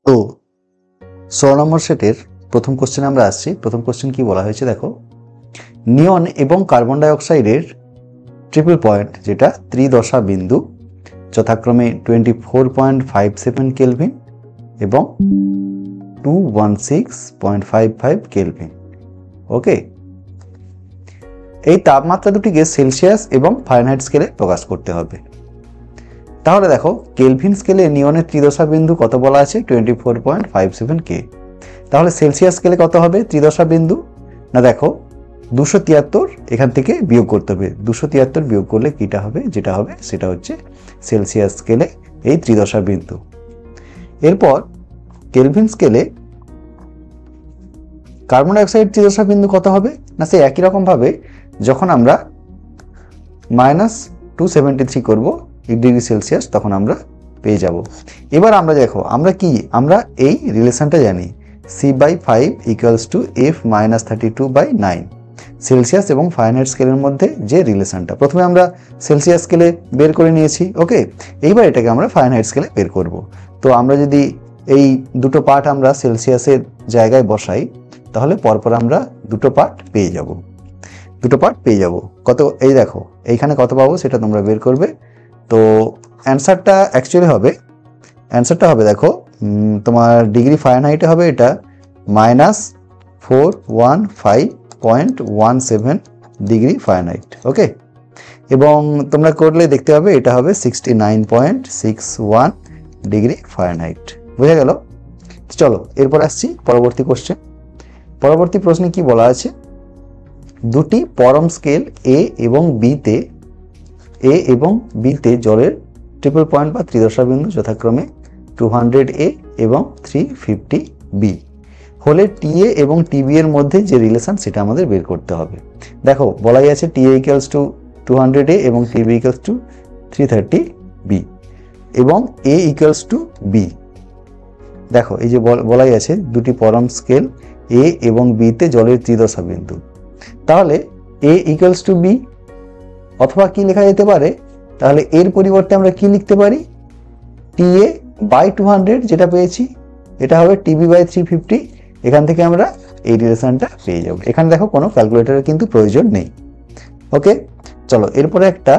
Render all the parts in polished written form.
তো 16 নম্বর সেটের প্রথম কোশ্চেনে আমরা আসছি। প্রথম কোশ্চেন কি বলা হয়েছে দেখো, নিয়ন এবং কার্বন ডাই অক্সাইডের ট্রিপল পয়েন্ট যেটা ত্রিদশা বিন্দু যথাক্রমে 24.57 কেলভিন এবং 216.55 কেলভিন। ওকে, এই তাপমাত্রা দুটিকে সেলসিয়াস এবং ফারেনহাইট স্কেলে প্রকাশ করতে হবে। তাহলে দেখো, কেলভিন স্কেলে নিয়নের ত্রিদশা বিন্দু কত বলা আছে? 24.57 কে। তাহলে সেলসিয়াস স্কেলে কত হবে ত্রিদশা বিন্দু? না দেখো, 273 এখান থেকে বিয়োগ করতে হবে। 273 বিয়োগ করলে কিটা হবে? যেটা হবে সেটা হচ্ছে সেলসিয়াস স্কেলে এই ত্রিদশা বিন্দু। এরপর কেলভিন স্কেলে কার্বন ডাই অক্সাইড ত্রিদশা বিন্দু কত হবে? না সে একই রকম ভাবে যখন আমরা -273 করব ডিগ্রি সেলসিয়াস তখন আমরা পেয়ে যাব। এবার আমরা দেখো, আমরা এই রিলেশনটা জানি, C/5 = F - 32/9 সেলসিয়াস এবং ফারেনহাইট স্কেলের মধ্যে যে রিলেশনটা। প্রথমে আমরা সেলসিয়াস স্কেলে বের করে নিয়েছি। ওকে, এইবার এটাকে আমরা ফারেনহাইট স্কেলে বের করব। তো আমরা যদি এই দুটো পার্ট আমরা সেলসিয়াসের জায়গায় বসাই তাহলে পরপর আমরা দুটো পার্ট পেয়ে যাব। কত? এই দেখো, এইখানে কত পাবো সেটা তোমরা বের করবে। তো অ্যান্সারটা হবে দেখো, তোমার ডিগ্রি ফারেনহাইটে হবে এটা -415.17 ডিগ্রি ফারেনহাইট। ওকে, এবং তোমরা করলে দেখতে পাবে এটা হবে 69.61 ডিগ্রি ফারেনহাইট। বুঝা গেল? চলো এরপর আসছি পরবর্তী কোশ্চেন। পরবর্তী প্রশ্নে কি বলা আছে, দুটি পরম স্কেল এ এবং বিতে জলের ট্রিপল পয়েন্ট বা ত্রিদশা বিন্দু যথাক্রমে 200A এবং 350B হলে টিএ এবং টিবি এর মধ্যে যে রিলেশন সেটা আমাদের বের করতে হবে। দেখো, বলাই আছে টিএ = 200A এবং টিবি = 330B এবং A = B। দেখো, এই যে বলাই আছে দুটি পরম স্কেল এ এবং বিতে জলের ত্রিদশা বিন্দু, তাহলে A = B অথবা কি লেখা যেতে পারে? তাহলে এর পরিবর্তে আমরা কি লিখতে পারি? TA/200 যেটা পেয়েছি এটা হবে TB/350। এখান থেকে আমরা এই রিলেশনটা পেয়ে যাব। এখানে দেখো কোনো ক্যালকুলেটরের কিন্তু প্রয়োজন নেই। ওকে, চলো এরপরে একটা,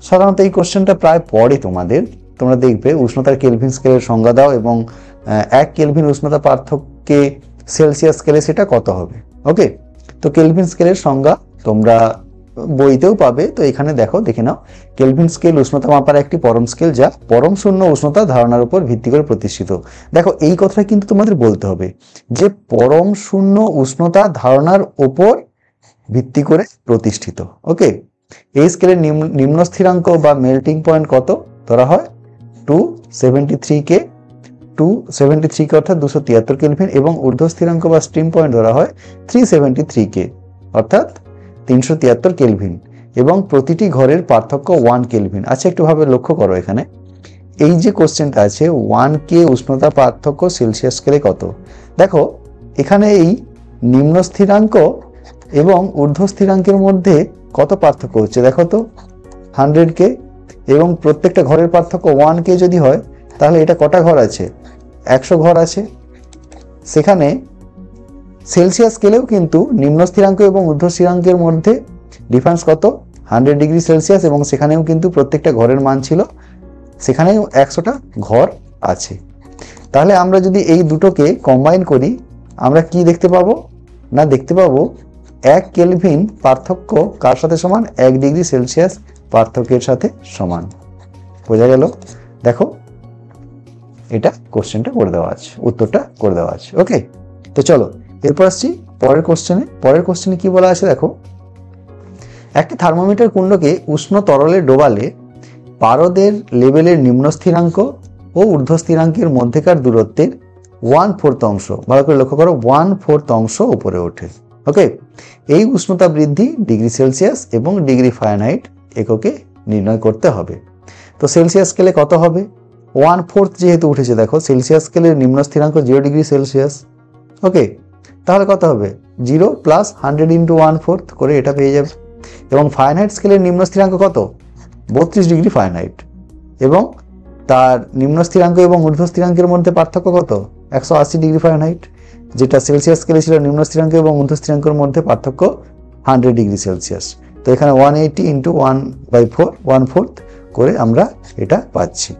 সাধারণত এই কোশ্চেনটা প্রায় পড়ে তোমরা দেখবে উষ্ণতার কেলভিন স্কেলের সংজ্ঞা দাও এবং 1 কেলভিন উষ্ণতা পার্থক্যে সেলসিয়াস স্কেলে সেটা কত হবে। ওকে, তো কেলভিন স্কেলের সংজ্ঞা তোমরা বইতেও পাবে। তো এখানে দেখে নাও, কেলভিন স্কেল উষ্ণতা মাপার একটি পরম স্কেল যা পরম শূন্য উষ্ণতা ধারণার উপর ভিত্তি করে প্রতিষ্ঠিত। দেখো, এই কথাটা কিন্তু তোমাদের বলতে হবে যে পরম শূন্য উষ্ণতা ধারণার উপর ভিত্তি করে প্রতিষ্ঠিত। ওকে, এই স্কেলের নিম্ন স্থিরাঙ্ক বা মেল্টিং পয়েন্ট কত ধরা হয়? 273K, 273K অর্থাৎ 273 কেলভিন এবং ঊর্ধ্ব স্থিরাঙ্ক বা স্ট্রিম পয়েন্ট ধরা হয় 373K অর্থাৎ 373 কেলভিন এবং প্রতিটি ঘরের পার্থক্য 1 কেলভিন। আচ্ছা, একটু ভাবে লক্ষ্য করো, এখানে এই যে কোশ্চেনটা আছে 1K উষ্ণতা পার্থক্য সেলসিয়াস স্কেলে কত। দেখো, এখানে এই নিম্ন স্থিরাঙ্ক এবং ঊর্ধ্ব স্থিরাঙ্কের মধ্যে কত পার্থক্য হচ্ছে দেখো তো, 100K এবং প্রত্যেকটা ঘরের পার্থক্য 1K যদি হয় তাহলে এটা কটা ঘর আছে? 100 ঘর আছে। সেখানে সেলসিয়াস স্কেলেও কিন্তু নিম্ন স্থিরাঙ্ক এবং ঊর্ধ্ব স্থিরাঙ্কের মধ্যে ডিফারেন্স কত? 100 ডিগ্রি সেলসিয়াস এবং সেখানেও কিন্তু প্রত্যেকটা ঘরের মান ছিল, সেখানেও 100টা ঘর আছে। তাহলে আমরা যদি এই দুটোকে কম্বাইন করি আমরা কি দেখতে পাবো? না দেখতে পাবো 1 কেলভিন পার্থক্য কার সাথে সমান? 1 ডিগ্রি সেলসিয়াস পার্থক্যের সাথে সমান। বোঝা গেল? দেখো, এটা কোশ্চেনটা করে দেওয়া আছে, উত্তরটা করে দেওয়া আছে। ওকে, তো চলো এরপর আসছি পরের কোশ্চেনে কি বলা আছে দেখো, একটি থার্মোমিটার কুণ্ডকে উষ্ণ তরলে ডোবালে পারদের লেভেলের নিম্ন স্থিরাঙ্ক ও ঊর্ধ্ব স্থিরাঙ্কের মধ্যেকার দূরত্বের 1/4 অংশ, ভালো করে লক্ষ্য করো, 1/4 অংশ উপরে ওঠে। ওকে, এই উষ্ণতা বৃদ্ধি ডিগ্রি সেলসিয়াস এবং ডিগ্রি ফারেনহাইট এককে নির্ণয় করতে হবে। তো সেলসিয়াস স্কেলে কত হবে? 1/4 যেহেতু উঠেছে, দেখো সেলসিয়াস স্কেলের নিম্ন স্থিরাঙ্ক 0 ডিগ্রি সেলসিয়াস। ওকে, তাহলে কত হবে? 0 + 100 × 1/4 করে এটা পেয়ে যাবে। এবং ফারেনহাইট স্কেলের নিম্ন স্থিরাঙ্ক কত? 32 ডিগ্রি ফারেনহাইট এবং তার নিম্ন স্থিরাঙ্ক এবং ঊর্ধ্ব স্থিরাঙ্কের মধ্যে পার্থক্য কত? 180 ডিগ্রি ফারেনহাইট। যেটা সেলসিয়াস স্কেলে ছিল নিম্ন স্থিরাঙ্ক এবং ঊর্ধ্ব স্থিরাঙ্কের মধ্যে পার্থক্য 100 ডিগ্রি সেলসিয়াস। তো এখানে 180 ইন্টু 1/4 1/4 করে আমরা এটা পাচ্ছি।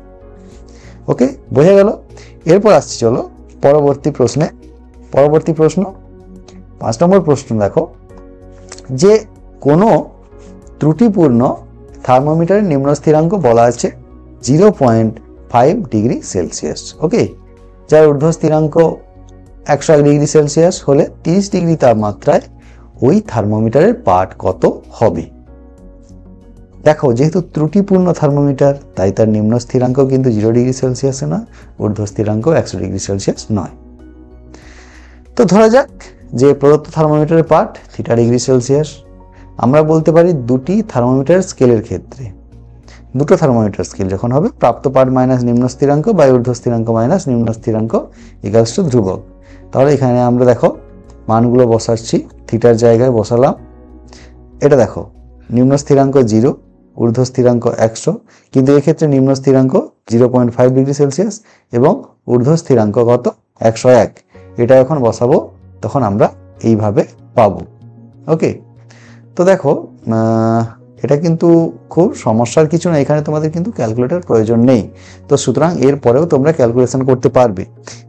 ওকে, বোঝা গেল। এরপর আসছি চলো পরবর্তী প্রশ্নে। পরবর্তী প্রশ্ন 5 নম্বর প্রশ্ন দেখো, যে কোনো ত্রুটিপূর্ণ থার্মোমিটারের নিম্ন স্থিরাঙ্ক বলা আছে 0.5 ডিগ্রি সেলসিয়াস। ওকে, যার ঊর্ধ্ব স্থিরাঙ্ক 101 ডিগ্রি সেলসিয়াস হলে 30 ডিগ্রি তাপমাত্রায় ওই থার্মোমিটারের পাঠ কত হবে? দেখো, যেহেতু ত্রুটিপূর্ণ থার্মোমিটার তাই তার নিম্ন স্থিরাঙ্ক কিন্তু 0 ডিগ্রি সেলসিয়াসে নয়, ঊর্ধ্ব স্থিরাঙ্ক 100 ডিগ্রি সেলসিয়াস নয়। তো ধরা যাক যে প্রদত্ত থার্মোমিটারের পাঠ থিটা ডিগ্রি সেলসিয়াস। আমরা বলতে পারি দুটি থার্মোমিটার স্কেলের ক্ষেত্রে, দুটো থার্মোমিটার স্কেল যখন হবে, প্রাপ্ত পাঠ মাইনাস নিম্ন স্থিরাঙ্ক বা ঊর্ধ্ব স্থিরাঙ্ক মাইনাস নিম্ন স্থিরাঙ্ক ইকুয়ালস টু ধ্রুবক। তাহলে এখানে আমরা দেখো মানগুলো বসাচ্ছি, থিটার জায়গায় বসালাম। এটা দেখো নিম্ন স্থিরাঙ্ক 0, ঊর্ধ্ব স্থিরাঙ্ক 100, কিন্তু এক্ষেত্রে নিম্ন স্থিরাঙ্ক 0.5 ডিগ্রি সেলসিয়াস এবং ঊর্ধ্ব স্থিরাঙ্ক কত? 101। এটা এখন বসাবো, তখন আমরা এইভাবে পাবো। ওকে, তো দেখো এটা কিন্তু খুব সমস্যার কিছু না, এখানে তোমাদের কিন্তু ক্যালকুলেটর প্রয়োজন নেই। তো সুতরাং এর পরেও তোমরা ক্যালকুলেশন করতে পারবে,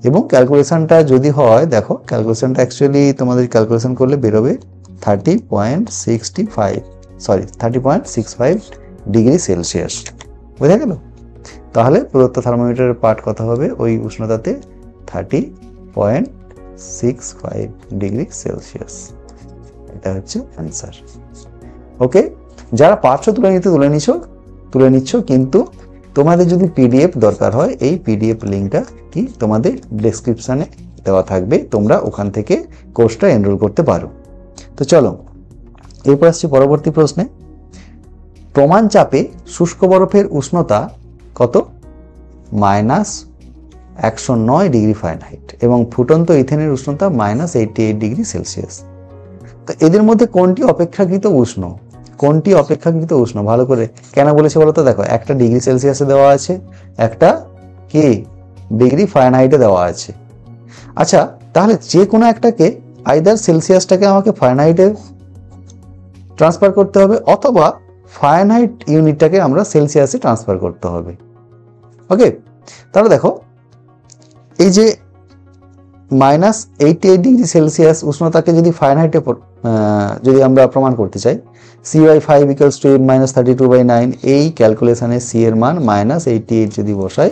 এবং ক্যালকুলেশনটা যদি হয়, দেখো ক্যালকুলেশনটা অ্যাকচুয়ালি তোমাদের ক্যালকুলেশন করলে বেরোবে 30.65 ডিগ্রি সেলসিয়াস। বোঝা গেল? তাহলে প্রদত্ত থার্মোমিটারের পাঠ কত হবে ওই উষ্ণতাতে? 30.65 ডিগ্রি সেলসিয়াস। এটা হচ্ছে অ্যান্সার। ওকে, যারা পারছো তুলে নিচ্ছ, কিন্তু তোমাদের যদি পিডিএফ দরকার হয়, এই পিডিএফ লিঙ্কটা কি তোমাদের ডেসক্রিপশনে দেওয়া থাকবে, তোমরা ওখান থেকে কোর্সটা এনরোল করতে পারো। তো চলো এরপর আসছি পরবর্তী প্রশ্নে। প্রমাণ চাপে শুষ্ক বরফের উষ্ণতা কত? -109 ডিগ্রি ফারেনহাইট এবং ফুটন্ত ইথেনের উষ্ণতা -88 ডিগ্রি সেলসিয়াস। তো এদের মধ্যে কোনটি অপেক্ষাকৃত উষ্ণ? কোনটি অপেক্ষাকৃত উষ্ণ ভালো করে কেন বলেছে বলো তো? দেখো, একটা ডিগ্রি সেলসিয়াসে দেওয়া আছে, একটা কি ডিগ্রি ফারেনহাইটে দেওয়া আছে। আচ্ছা, তাহলে যে কোনো একটাকে আইদার সেলসিয়াসটাকে আমাকে ফারেনহাইটে ট্রান্সফার করতে হবে, অথবা ফারেনহাইট ইউনিটটাকে আমরা সেলসিয়াসে ট্রান্সফার করতে হবে। ওকে, তাহলে দেখো এই যে -88 ডিগ্রি সেলসিয়াস উষ্ণতাকে যদি ফারেনহাইটে যদি আমরা প্রমাণ করতে চাই, C/5 = 8 - 32/9, এই ক্যালকুলেশনে C এর মান -88 যদি বসাই,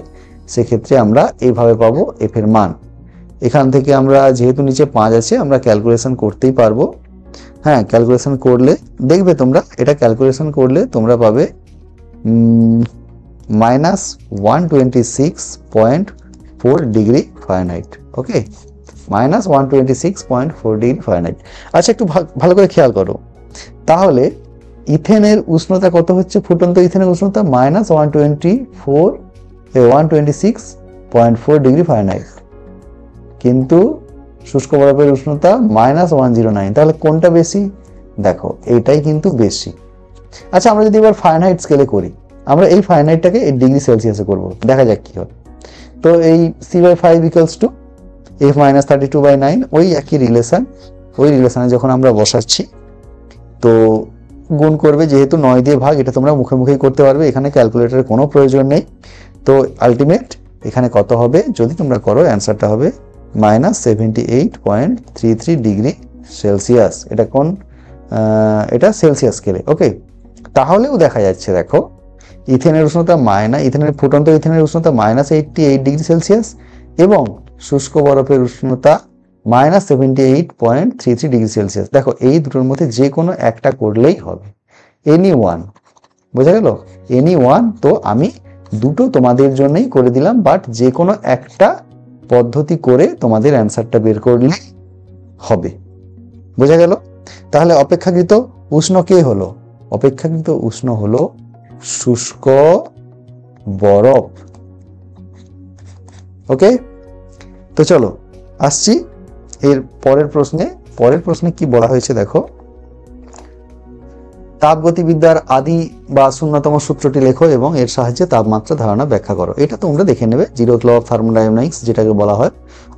সেক্ষেত্রে আমরা এইভাবে পাবো F এর মান। এখান থেকে আমরা যেহেতু নিচে 5 আছে, আমরা ক্যালকুলেশন করতেই পারবো। হ্যাঁ, ক্যালকুলেশন করলে দেখবে তোমরা, এটা ক্যালকুলেশন করলে তোমরা পাবে -126.4 ডিগ্রি ফারেনহাইট। ওকে, -126.4 ডিগ্রি ফারেনহাইট। আচ্ছা, একটু ভালো করে খেয়াল করো, তাহলে ইথেনের উষ্ণতা কত হচ্ছে? ফুটন্ত ইথেনের উষ্ণতা -126.4 ডিগ্রি ফারেনহাইট, কিন্তু শুষ্ক বরফের উষ্ণতা -109। তাহলে কোনটা বেশি? দেখো, এইটাই কিন্তু বেশি। আচ্ছা, আমরা যদি এবার ফারেনহাইট স্কেলে করি, আমরা এই ফারেনহাইটটাকে এই ডিগ্রি সেলসিয়াসে করব, দেখা যাক কি হয়। তো এই C/5 = F - 32/9, ওই একই রিলেশন, ওই রিলেশনে যখন আমরা বসাচ্ছি, তো গুণ করবে, যেহেতু 9 দিয়ে ভাগ, এটা তোমরা মুখে মুখেই করতে পারবে, এখানে ক্যালকুলেটরের কোনো প্রয়োজন নেই। তো আলটিমেট এখানে কত হবে যদি তোমরা করো, অ্যান্সারটা হবে -78.33 ডিগ্রি সেলসিয়াস। এটা কোন? এটা সেলসিয়াস স্কেলে। ওকে, তাহলেও দেখা যাচ্ছে, দেখো ইথেনের উষ্ণতা ফুটন্ত ইথেনের উষ্ণতা -88 ডিগ্রি সেলসিয়াস এবং শুষ্ক বরফের উষ্ণতা -78.33 ডিগ্রি সেলসিয়াস। দেখো, এই দুটোর মধ্যে যে কোনো একটা করলেই হবে, এনি ওয়ান। বোঝা গেল? Any one. তো আমি দুটো তোমাদের জন্যই করে দিলাম, বাট যে কোনো একটা পদ্ধতি করে তোমাদের অ্যান্সারটা বের করলে হবে। বোঝা গেল? তাহলে অপেক্ষাকৃত উষ্ণ কে হলো? অপেক্ষাকৃত উষ্ণ হলো শুষ্ক বরফ। ওকে, তো চলো আসছি এর পরের প্রশ্নে। পরের প্রশ্নে কি বলা হয়েছে দেখো, তাপগতিবিদ্যার আদি বা শূন্যতম সূত্রটি লেখো এবং এর সাহায্যে তাপমাত্রা ধারণা ব্যাখ্যা করো। এটা তোমরা দেখে নেবে, জিরোথ ল অফ থার্মোডাইনামিক্স যেটাকে বলা হয়।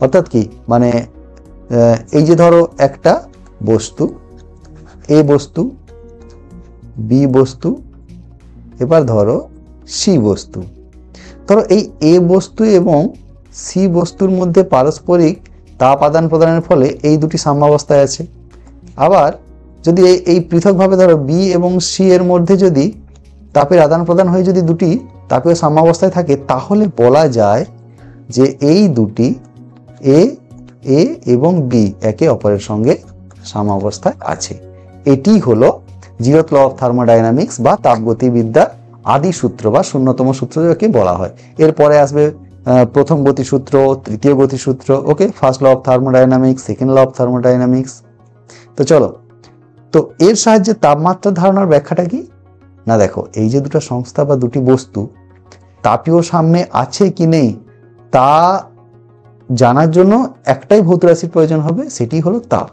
অর্থাৎ কি মানে এই যে ধরো একটা বস্তু, এ বস্তু, বি বস্তু, এবার ধরো সি বস্তু। ধরো এই এ বস্তু এবং সি বস্তুর মধ্যে পারস্পরিক তাপ আদান প্রদানের ফলে এই দুটি সাম্যাবস্থায় আছে। আবার যদি এই পৃথকভাবে ধরো বি এবং সি এর মধ্যে যদি তাপের আদান প্রদান হয়ে যদি দুটি তাপীয় সাম্যাবস্থায় থাকে, তাহলে বলা যায় যে এই দুটি এ এবং বি একে অপরের সঙ্গে সাম্যাবস্থায় আছে। এটি হলো জিরোথ ল অফ থার্মোডাইনামিক্স বা তাপগতিবিদ্যার আদি সূত্র বা শূন্যতম সূত্র যাকে বলা হয়। এরপরে আসবে প্রথম গতিসূত্র, তৃতীয় গতিসূত্র, okay, first law of thermodynamics, second law of thermodynamics. তো চলো, তো এর সাহায্যে তাপমাত্রা ধারণার ব্যাখ্যাটা কি না, দেখো এই যে দুটো সংস্থা বা দুটি বস্তু তাপীয় সাম্যে আছে কি নেই তা জানার জন্য একটাই ভৌত রাশির প্রয়োজন হবে, সেটি হলো তাপ।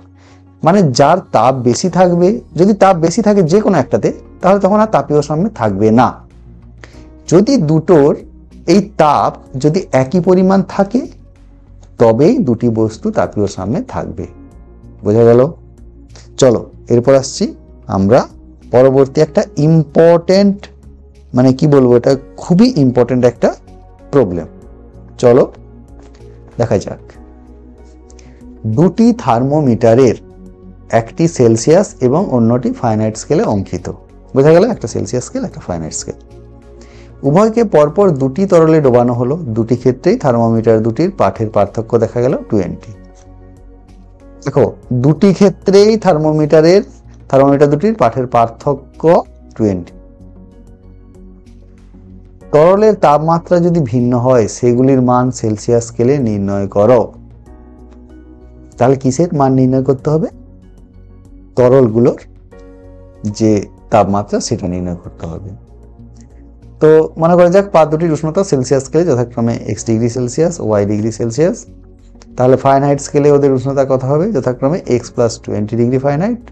মানে যার তাপ বেশি থাকবে, যদি তাপ বেশি থাকে যে কোনো একটাতে, তাহলে তখন আর তাপীয় সাম্যে থাকবে না। যদি দুটোর এই তাপ যদি একই পরিমাণ থাকে, তবেই দুটি বস্তু তাপীয় সাম্যে থাকবে। বোঝা গেল? চলো এরপর আসছি আমরা পরবর্তী একটা ইম্পর্টেন্ট, মানে কি বলবো, এটা খুবই ইম্পর্টেন্ট একটা প্রবলেম। চলো দেখা যাক। দুটি থার্মোমিটারের একটি সেলসিয়াস এবং অন্যটি ফারেনহাইট স্কেলে অঙ্কিত। বোঝা গেল? একটা সেলসিয়াস স্কেল, একটা ফারেনহাইট স্কেল। উভয়কে পরপর দুটি তরলে ডোবানো হলো। দুটি ক্ষেত্রেই থার্মোমিটার দুটির পাঠের পার্থক্য দেখা গেল 20। দেখো দুটি ক্ষেত্রেই থার্মোমিটার দুটির পাঠের পার্থক্য 20। তরলের তাপমাত্রা যদি ভিন্ন হয়, সেগুলির মান সেলসিয়াস স্কেলে নির্ণয় করো। তাহলে কিসের মান নির্ণয় করতে হবে? তরলগুলোর যে তাপমাত্রা সেটা নির্ণয় করতে হবে। তো মনে করা যাক পাত দুটির উষ্ণতা সেলসিয়াস স্কেলে যথাক্রমে x degree Celsius, y degree Celsius. তাহলে ফারেনহাইট স্কেলে ওদের উষ্ণতা কত হবে? যথাক্রমে x + 20 ডিগ্রি ফারেনহাইট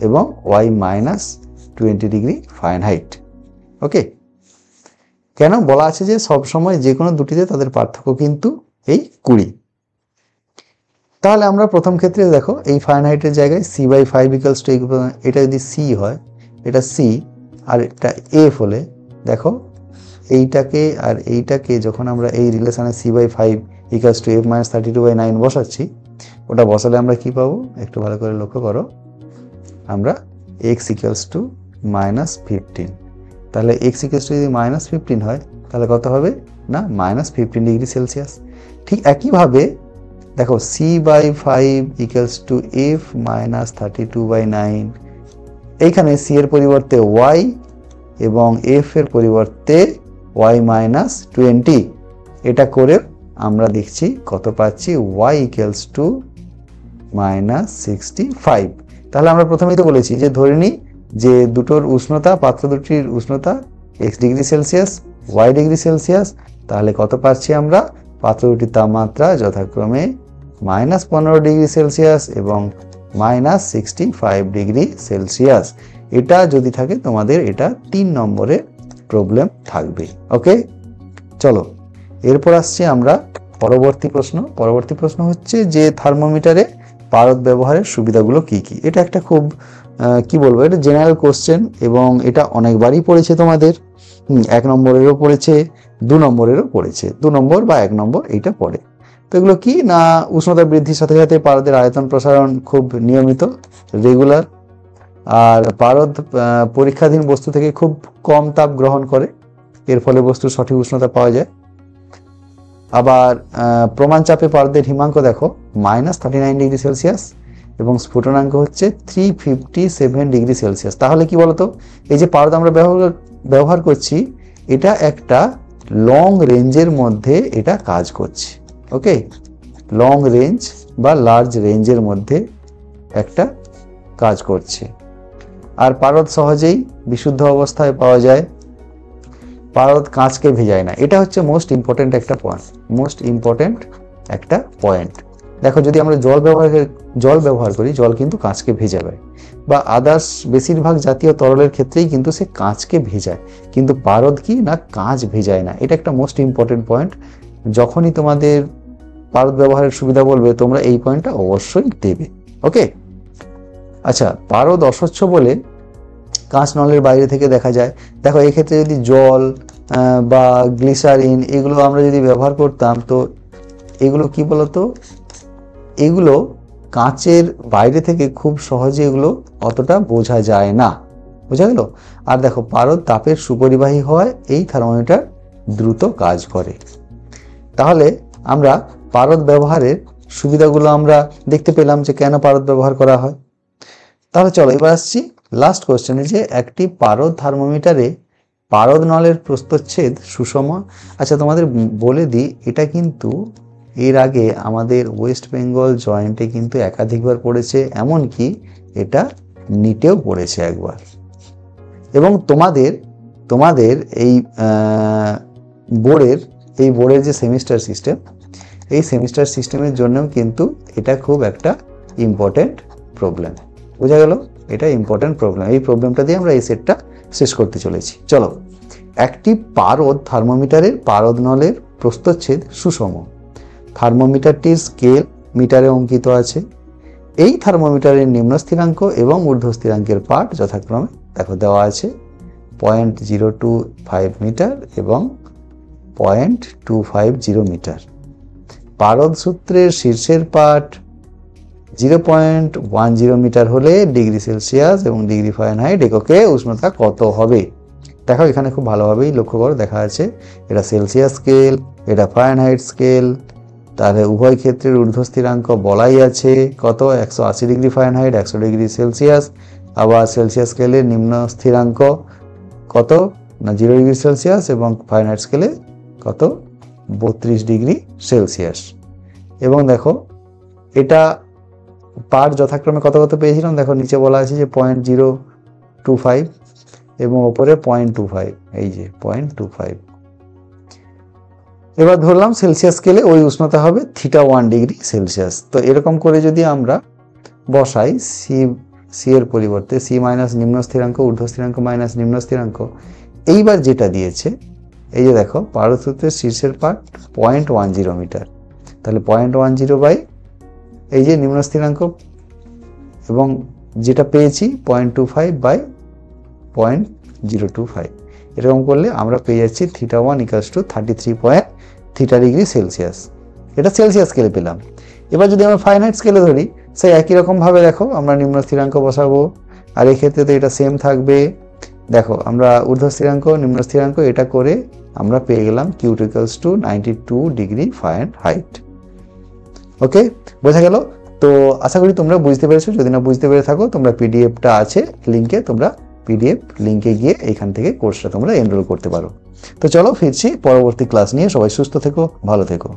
এবং y - 20 ডিগ্রি ফারেনহাইট। ওকে, কেন বলা আছে যে সব সময় যে কোনো দুটিতে তাদের পার্থক্য কিন্তু এই 20। তাহলে আমরা প্রথম ক্ষেত্রে দেখো এই ফারেনহাইটের জায়গায় c/5 = এটা যদি c হয়, এটা c আর এটা f হলে, দেখো এইটাকে আর এইটাকে যখন আমরা এই রিলেশনে c/5 = f - 32/9 বসাচ্ছি, ওটা বসালে আমরা কি পাবো একটু ভালো করে লক্ষ্য করো। আমরা x = -15। তাহলে x যদি -15 হয়, তাহলে কত হবে না -15 ডিগ্রি সেলসিয়াস। ঠিক একইভাবে দেখো c/5 = f - 32/9। এইখানে c এর পরিবর্তে y এবং f এর পরিবর্তে y - 20। এটা করে আমরা দেখছি কত পাচ্ছি, y = -65। তাহলে আমরা প্রথমেই তো বলেছি যে ধরে নিই যে দুটোর উষ্ণতা, পাত্র দুটির উষ্ণতা x degree Celsius, y degree Celsius. তাহলে কত পাচ্ছি আমরা? পাত্র দুটির তাপমাত্রা যথাক্রমে -15 ডিগ্রি সেলসিয়াস এবং -65 ডিগ্রি সেলসিয়াস। এটা যদি থাকে তোমাদের এটা 3 নম্বরের প্রবলেম থাকবে। ওকে, চলো এরপর আসছি আমরা পরবর্তী প্রশ্ন। পরবর্তী প্রশ্ন হচ্ছে যে থার্মোমিটারে পারদ ব্যবহারের সুবিধাগুলো কি কি। এটা একটা খুব কি বলবো, এটা জেনারেল কোশ্চেন এবং এটা অনেকবারই পড়েছে তোমাদের। 1 নম্বরেরও পড়েছে, 2 নম্বরেরও পড়েছে। 2 নম্বর বা 1 নম্বর এইটা পড়ে। তো এগুলো কি না, উষ্ণতা বৃদ্ধির সাথে সাথে পারদের আয়তন প্রসারণ খুব নিয়মিত, রেগুলার। আর পারদ পরীক্ষাধীন বস্তু থেকে খুব কম তাপ গ্রহণ করে, এর ফলে বস্তুর সঠিক উষ্ণতা পাওয়া যায়। আবার প্রমাণ চাপে পারদের হিমাঙ্ক দেখো -39 ডিগ্রি সেলসিয়াস এবং স্ফুটনাঙ্ক হচ্ছে 357 ডিগ্রি সেলসিয়াস। তাহলে কি বলতো, এই যে পারদ আমরা ব্যবহার করছি, এটা একটা লং রেঞ্জের মধ্যে এটা কাজ করছে। ওকে, লং রেঞ্জ বা লার্জ রেঞ্জের মধ্যে একটা কাজ করছে। আর পারদ সহজেই বিশুদ্ধ অবস্থায় পাওয়া যায়। পারদ কাঁচকে ভেজায় না, এটা হচ্ছে মোস্ট ইম্পর্টেন্ট একটা পয়েন্ট। দেখো যদি আমরা জল ব্যবহার করি, জল কিন্তু কাঁচকে ভেজাবে। বা আদার্স বেশিরভাগ জাতীয় তরলের ক্ষেত্রেই কিন্তু সে কাঁচকে ভেজায়, কিন্তু পারদ কি না, কাঁচ ভেজায় না। এটা একটা মোস্ট ইম্পর্টেন্ট পয়েন্ট। যখনই তোমাদের পারদ ব্যবহারের সুবিধা বলবে তোমরা এই পয়েন্টটা অবশ্যই দেবে। ওকে, আচ্ছা, পারদ অস্বচ্ছ বলে কাঁচ নলের বাইরে থেকে দেখা যায়। দেখো এক্ষেত্রে যদি জল বা গ্লিসারিন এগুলো আমরা যদি ব্যবহার করতাম, তো এগুলো কি বলতো, এগুলো কাঁচের বাইরে থেকে খুব সহজে এগুলো অতটা বোঝা যায় না। বোঝা গেল? আর দেখো পারদ তাপের সুপরিবাহী হয়, এই থার্মোমিটার দ্রুত কাজ করে। তাহলে আমরা পারদ ব্যবহারের সুবিধাগুলো আমরা দেখতে পেলাম যে কেন পারদ ব্যবহার করা হয়। তাহলে চলো এবার আসছি লাস্ট কোশ্চেনে, যে একটি পারদ থার্মোমিটারে পারদ নলের প্রস্থচ্ছেদ সুষম। আচ্ছা তোমাদের বলে দিই, এটা কিন্তু এর আগে আমাদের ওয়েস্ট বেঙ্গল জয়েন্টে কিন্তু একাধিকবার পড়েছে, এমনকি এটা নিটেও পড়েছে একবার। এবং তোমাদের এই বোর্ডের যে সেমিস্টার সিস্টেম, এই সেমিস্টার সিস্টেমের জন্যও কিন্তু এটা খুব একটা ইম্পর্টেন্ট প্রবলেম। বোঝা গেল? এটা ইম্পর্টেন্ট প্রবলেম। এই প্রবলেমটা দিয়ে আমরা এই সেটটা শেষ করতে চলেছি। চলো, একটি পারদ থার্মোমিটারের পারদ নলের প্রস্থচ্ছেদ সুষম। থার্মোমিটারটির স্কেল মিটারে অঙ্কিত আছে। এই থার্মোমিটারের নিম্ন স্থিরাঙ্ক এবং ঊর্ধ্ব স্থিরাঙ্কের পাঠ যথাক্রমে দেখো দেওয়া আছে 0.025 মিটার এবং 0.250 মিটার। পারদ সূত্রের শীর্ষের পাঠ 0.10 মিটার হলে ডিগ্রি সেলসিয়াস এবং ডিগ্রি ফারেনহাইট এককে উষ্ণতা কত হবে? দেখো এখানে খুব ভালোভাবেই লক্ষ্য করো, দেখা আছে এটা সেলসিয়াস স্কেল, এটা ফারেনহাইট স্কেল। তাহলে উভয় ক্ষেত্রের ঊর্ধ্ব স্থিরাঙ্ক বলাই আছে কত, 180 ডিগ্রি ফারেনহাইট, 100 ডিগ্রি সেলসিয়াস। আবার সেলসিয়াস স্কেলের নিম্ন স্থিরাঙ্ক কত না 0 ডিগ্রি সেলসিয়াস, এবং ফারেনহাইট স্কেলে কত 32 ডিগ্রি সেলসিয়াস। এবং দেখো এটা পার যথাক্রমে কত কত পেয়েছিলাম, দেখো নিচে বলা আছে যে 0.025 এবং ওপরে 0.25, এই যে 0.25। এবার ধরলাম সেলসিয়াস স্কেলে ওই উষ্ণতা হবে θ1 ডিগ্রি সেলসিয়াস। তো এরকম করে যদি আমরা বসাই সি এর পরিবর্তে সি মাইনাস নিম্ন স্থিরাঙ্ক, ঊর্ধ্ব স্থিরাঙ্ক মাইনাস নিম্ন স্থিরাঙ্ক, এইবার যেটা দিয়েছে এই যে দেখো পারদ সূত্রের শীর্ষের পাঠ 0.10 মিটার, তাহলে 0.10 বাই এই যে নিম্ন স্থিরাঙ্ক এবং যেটা পেয়েছি 0.25 বাই 0.025, এরকম করলে আমরা পেয়ে যাচ্ছি θ1 = 33.θ ডিগ্রি সেলসিয়াস। এটা সেলসিয়াস স্কেলে পেলাম। এবার যদি আমরা ফারেনহাইট স্কেলে ধরি, সেই একই রকম ভাবে দেখো আমরা নিম্ন স্থিরাঙ্ক বসাবো, আর এক্ষেত্রে তো এটা সেম থাকবে। দেখো আমরা ঊর্ধ্ব স্থিরাঙ্ক নিম্ন স্থিরাঙ্ক এটা করে আমরা পেয়ে গেলাম Q = 92 ডিগ্রি ফারেনহাইট। ওকে, বোঝা গেল? তো আশা করি তোমরা বুঝতে পেরেছো। যদি না বুঝতে পেরে থাকো, তোমরা পিডিএফটা আছে লিঙ্কে, তোমরা পিডিএফ লিঙ্কে গিয়ে এখান থেকে কোর্সটা তোমরা এনরোল করতে পারো। তো চলো ফিরছি পরবর্তী ক্লাস নিয়ে। সবাই সুস্থ থেকো, ভালো থেকো।